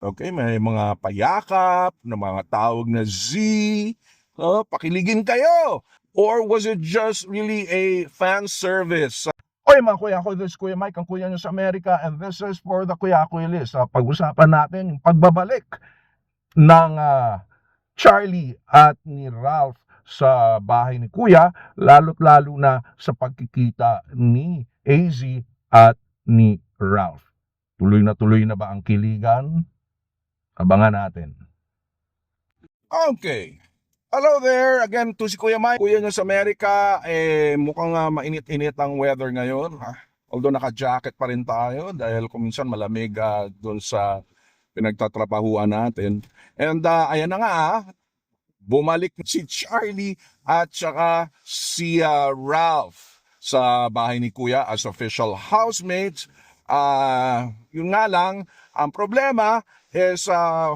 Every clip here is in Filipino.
Okay, may mga payakap na mga tawag na Z. Pakiligin kayo. Or was it just really a fan service? Oy mga kuya, ako this is Kuya Mike, ang kuya nyo sa Amerika, and this is for the Kuya Kuya List. Pag-usapan natin yung pagbabalik ng Charlie at ni Ralph sa bahay ni Kuya, lalo't lalo na sa pagkikita ni AZ at ni Ralph. Tuloy na ba ang kiligan? Abangan natin. Okay. Hello there, again to si Kuya Mike, kuya nyo sa Amerika. Mukhang mainit-init ang weather ngayon. Although naka-jacket pa rin tayo dahil kung minsan malamig doon sa pinagtatrabahuan natin. And ayan na nga, bumalik si Charlie at saka si Ralph sa bahay ni Kuya as official housemates. Yun nga lang, ang problema is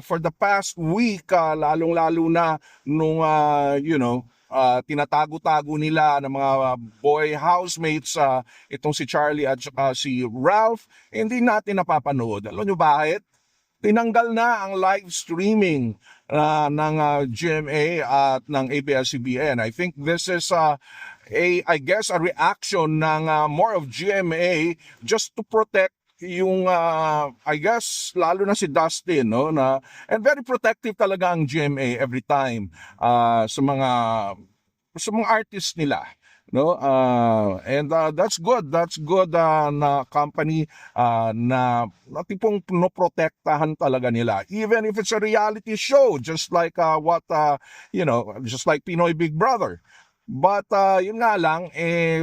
for the past week, lalong-lalo na nung, tinatago-tago nila ng mga boy housemates, itong si Charlie at saka si Ralph, hindi natin napapanood. Alam nyo bakit? Tinanggal na ang live streaming ng GMA at ng ABS-CBN. I think this is a reaction ng more of GMA just to protect yung lalo na si Dustin, no, and very protective talaga ang GMA every time sa mga artists nila, no, and that's good na company na tipong pinoprotektahan talaga nila, even if it's a reality show, just like just like Pinoy Big Brother. But yun nga lang,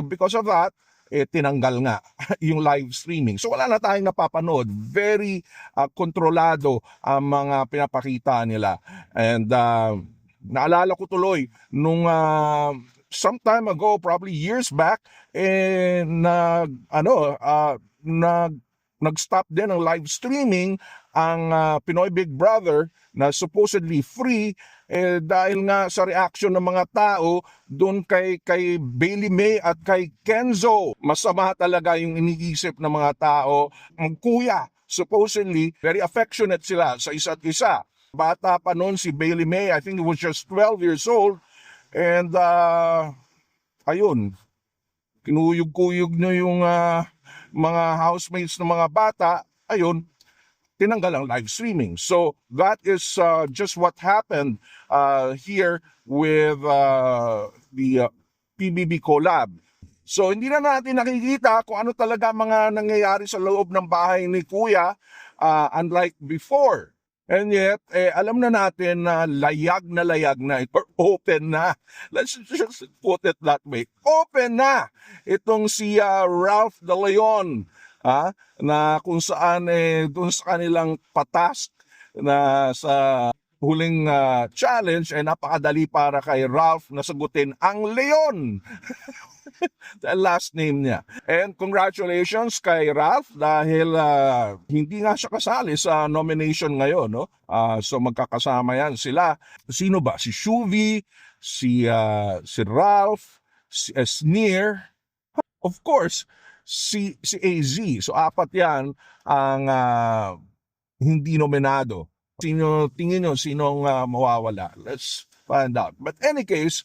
because of that, tinanggal nga yung live streaming. So wala na tayong napapanood. Very kontrolado ang mga pinapakita nila. And naalala ko tuloy nung some time ago, probably years back, nag-stop din ang live streaming ang Pinoy Big Brother na supposedly free dahil nga sa reaction ng mga tao doon kay Bailey May at kay Kenzo. Masama talaga yung iniisip ng mga tao. Ang kuya, supposedly, very affectionate sila sa isa't isa. Bata pa noon si Bailey May, I think he was just 12 years old. And ayun, kinuyog-kuyog na yung mga housemates ng mga bata. Ayun, tinanggal ang live streaming. So that is just what happened here with the PBB collab. So hindi na natin nakikita kung ano talaga mga nangyayari sa loob ng bahay ni Kuya, unlike before. And yet, alam na natin na layag na or open na. Let's just put it that way. Open na itong si Ralph De Leon, na kung saan doon sa kanilang patask na sa huling challenge ay napakadali para kay Ralph na sagutin ang Leon. The last name niya. And congratulations kay Ralph dahil hindi nga siya kasali sa nomination ngayon, no? So magkakasama yan sila. Sino ba? Si Shuvi, si Ralph, si Sneer, of course, si AZ. So apat yan ang hindi nominado. Tingin nyo sinong mawawala? Let's find out. But any case,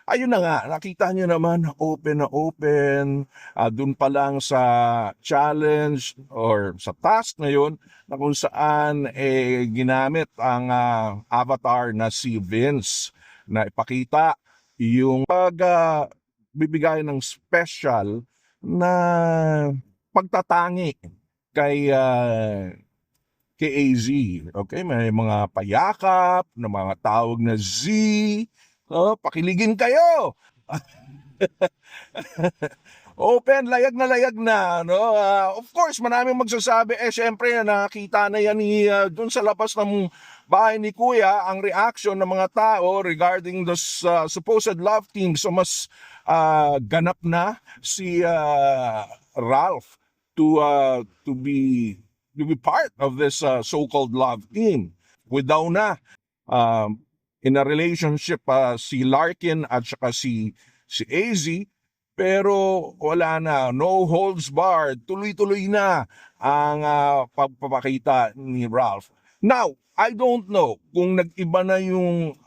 ayun na nga, nakita nyo naman, open na open, dun pa lang sa challenge or sa task na yun, na kung saan ginamit ang avatar na si Vince na ipakita yung bibigay ng special na pagtatangi kay AZ. Okay, may mga payakap na mga tawag na Z. Pakiligin kayo. Open, layag na, no? Of course, maraming magsasabi, syempre, nakita na yan dun sa labas ng bahay ni Kuya, ang reaction ng mga tao regarding the supposed love team. So, mas ganap na si Ralph to be part of this so-called love team. With daw na, in a relationship si Larkin at saka si AZ, pero wala na, no holds barred, tuloy-tuloy na ang pagpapakita ni Ralph. Now, I don't know kung nag-iba na yung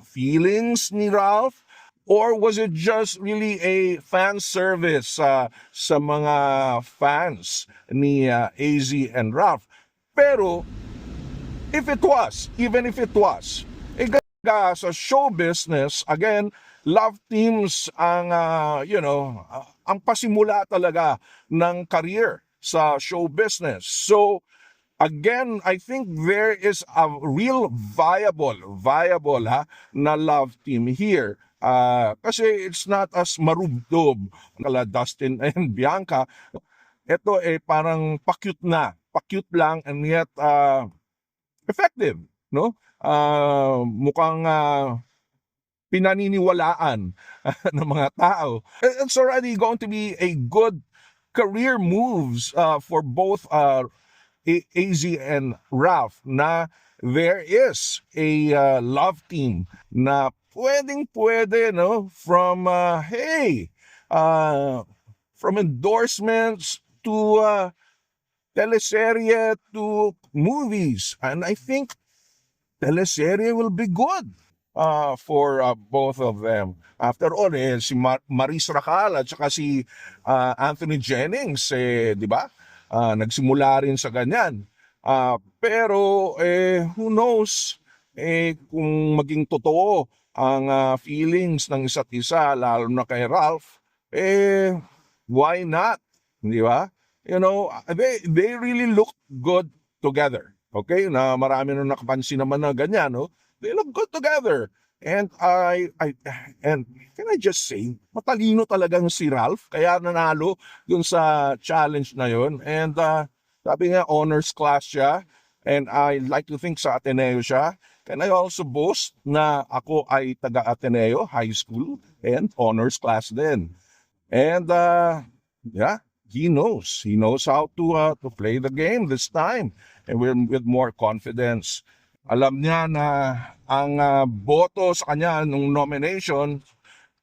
feelings ni Ralph or was it just really a fan service sa mga fans ni AZ and Ralph. Pero if it was, even if it was, sa show business, again, love teams ang, ang pasimula talaga ng career sa show business. So, again, I think there is a real viable na love team here. Kasi it's not as marubdob kala Dustin and Bianca. Ito parang pa-cute lang and yet effective, no? Mukhang pinaniniwalaan ng mga tao. It's already going to be a good career moves for both AZ and Ralph na there is a love team na pwede, no? From from endorsements to teleserye to movies. And I think teleserye will be good for both of them. After all, si Maris Racal at saka si Anthony Jennings, di ba? Nagsimula rin sa ganyan. Pero who knows kung maging totoo ang feelings ng isa't isa, lalo na kay Ralph, why not? Di ba? You know, they really look good together. Okay? Na marami nung nakapansin naman na ganyan, no? They look good together. And and can I just say, matalino talagang si Ralph, kaya nanalo dun sa challenge na yun. And sabi nga, honors class siya. And I like to think sa Ateneo siya. Can I also boast na ako ay taga-Ateneo High School and honors class din. And yeah, he knows how to play the game this time and with more confidence. Alam niya na ang boto sa kanya nung nomination,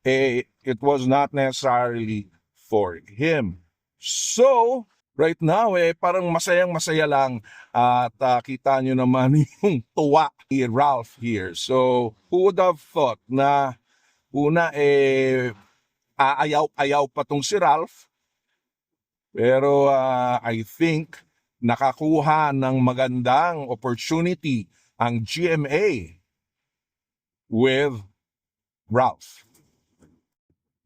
it was not necessarily for him. So, right now, parang masayang-masaya lang at kita nyo naman yung tuwa ni Ralph here. So, who would have thought na una, aayaw-ayaw pa tong si Ralph, pero I think nakakuha ng magandang opportunity ang GMA with Ralph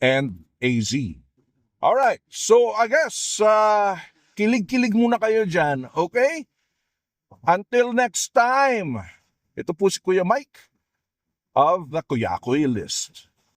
and AZ. Alright, so I guess kilig-kilig muna kayo dyan, okay? Until next time, ito po si Kuya Mike of the Kuyakoy List.